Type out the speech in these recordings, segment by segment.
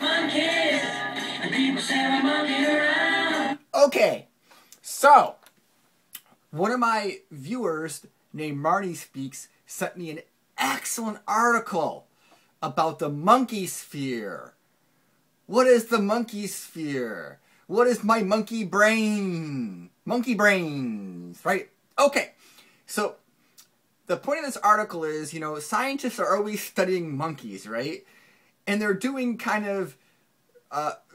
Monkeys, and people say we're monkeying around. Okay, so one of my viewers named Marty Speaks sent me an excellent article about the Monkeysphere. What is the Monkeysphere? What is my monkey brain? Monkey brains, right? Okay, so the point of this article is, you know, scientists are always studying monkeys, right? And they're doing kind of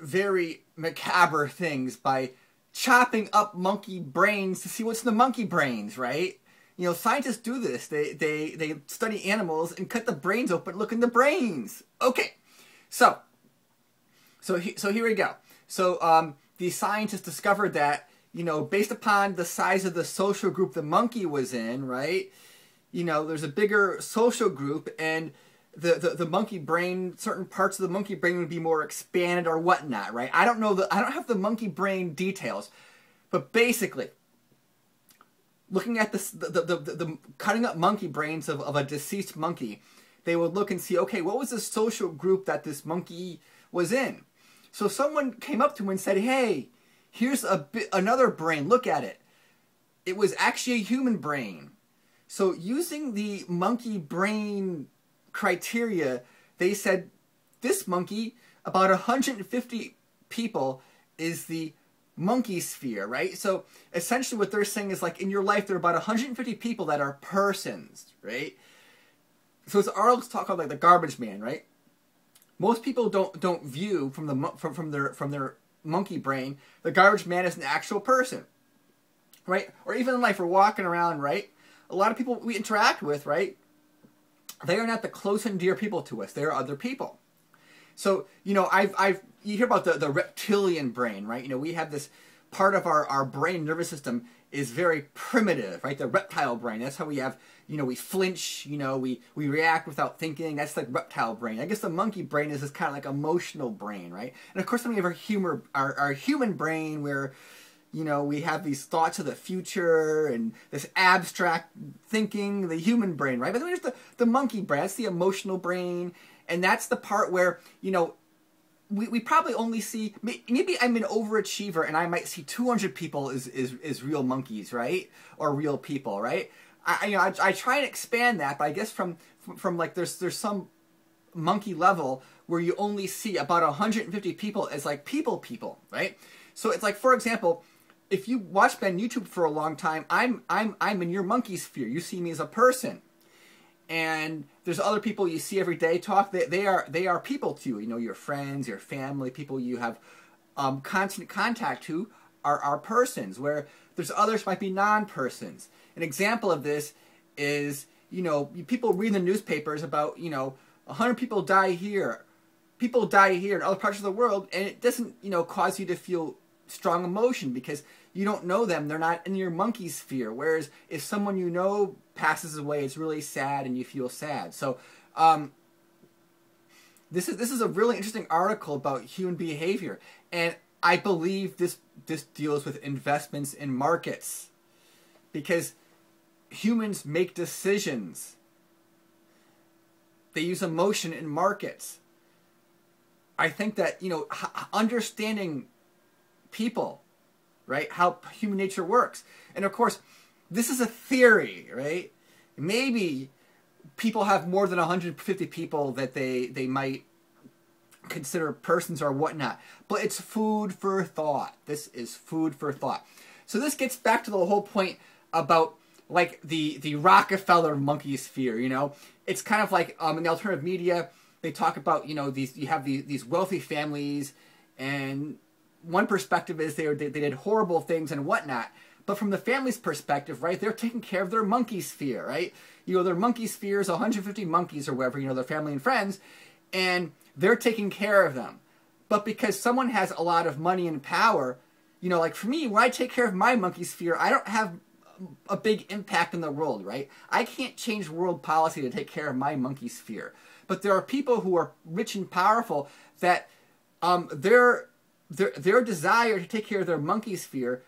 very macabre things by chopping up monkey brains to see what's in the monkey brains, right? You know, scientists do this. They study animals and cut the brains open, look in the brains. Okay, so here we go. So the scientists discovered that, you know, based upon the size of the social group the monkey was in, right? You know, there's a bigger social group, and the monkey brain, certain parts of the monkey brain would be more expanded or whatnot, right? I don't have the monkey brain details, but basically, looking at the cutting up monkey brains of a deceased monkey, they would look and see, okay, what was the social group that this monkey was in? So someone came up to him and said, hey, here's another brain, look at it. It was actually a human brain. So using the monkey brain criteria, they said this monkey, about 150 people is the Monkeysphere, right? So essentially what they're saying is, like, in your life there are about 150 people that are persons, right? So it's articles talk about, like, the garbage man, right? Most people don't view from their monkey brain the garbage man as an actual person, right? Or even in life, we're walking around, right? A lot of people we interact with, right? They are not the close and dear people to us. They are other people. So, you know, you hear about the reptilian brain, right? You know, we have this part of our brain nervous system is very primitive, right? The reptile brain. That's how we have, you know, we flinch, you know, we react without thinking. That's like reptile brain. I guess the monkey brain is this kind of like emotional brain, right? And of course, then we have our human brain where, you know, we have these thoughts of the future and this abstract thinking, the human brain, right? But then there's the monkey brain. That's the emotional brain. And that's the part where, you know, we probably only see, maybe I'm an overachiever and I might see 200 people as real monkeys, right? Or real people, right? I try and expand that, but I guess from like there's some monkey level where you only see about 150 people as like people, right? So it's like, for example, if you watch me on YouTube for a long time, I'm in your Monkeysphere. You see me as a person. And there's other people you see every day talk. They are people to you. You know, your friends, your family, people you have constant contact to are persons. Where there's others might be non-persons. An example of this is, you know, people read in the newspapers about, you know, 100 people die here. People die here in other parts of the world, and it doesn't, you know, cause you to feel strong emotion because you don't know them. They're not in your Monkeysphere. Whereas if someone you know passes away, it's really sad and you feel sad. So this is a really interesting article about human behavior, and I believe this deals with investments in markets because humans make decisions. They use emotion in markets. I think that, you know, understanding people, right, how human nature works, and of course, this is a theory, right? Maybe people have more than 150 people that they might consider persons or whatnot, but it's food for thought. This is food for thought. So this gets back to the whole point about like the Rockefeller Monkeysphere. You know, it's kind of like in the alternative media they talk about, you know, you have these wealthy families, and one perspective is they did horrible things and whatnot. But from the family's perspective, right, they're taking care of their Monkeysphere, right? You know, their Monkeysphere is 150 monkeys or whatever, you know, their family and friends, and they're taking care of them. But because someone has a lot of money and power, you know, like for me, when I take care of my Monkeysphere, I don't have a big impact in the world, right? I can't change world policy to take care of my Monkeysphere. But there are people who are rich and powerful that their desire to take care of their Monkeysphere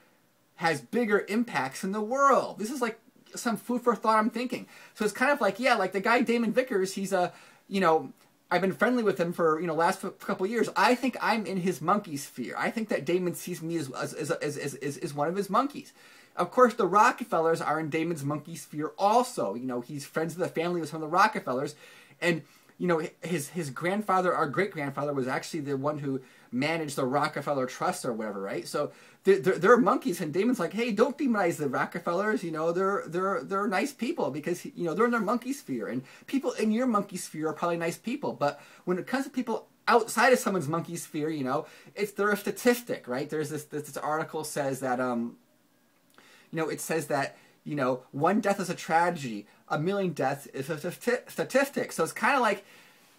has bigger impacts in the world. This is like some food for thought I'm thinking. So it's kind of like, yeah, like the guy Damon Vickers, he's a, you know, I've been friendly with him for last couple of years. I think I'm in his monkey sphere. I think that Damon sees me as one of his monkeys. Of course, the Rockefellers are in Damon's monkey sphere also. He's friends with the family with some of the Rockefellers, and his grandfather, our great grandfather, was actually the one who managed the Rockefeller Trust or whatever, right? So they're monkeys, and Damon's like, hey, don't demonize the Rockefellers. They're nice people because they're in their monkey sphere, and people in your monkey sphere are probably nice people. But when it comes to people outside of someone's monkey sphere, they're a statistic, right? There's this article says that it says that one death is a tragedy, a million deaths is a statistic. So it's kind of like,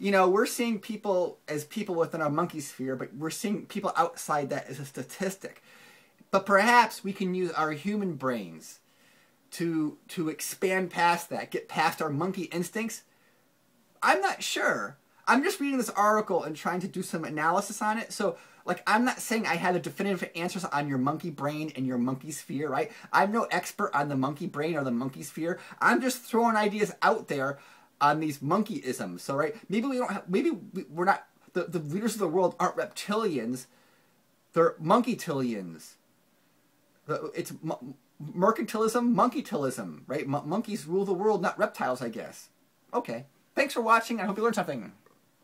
we're seeing people as people within our monkey sphere, but we're seeing people outside that as a statistic. But perhaps we can use our human brains to expand past that, get past our monkey instincts. I'm not sure. I'm just reading this article and trying to do some analysis on it. So, I'm not saying I have the definitive answers on your monkey brain and your monkey sphere, right? I'm no expert on the monkey brain or the monkey sphere. I'm just throwing ideas out there on these monkeyisms. So, right, maybe we're not, the leaders of the world aren't reptilians. They're monkeytilians. It's mercantilism, monkeytilism, right? Monkeys rule the world, not reptiles, I guess. Okay. Thanks for watching. I hope you learned something.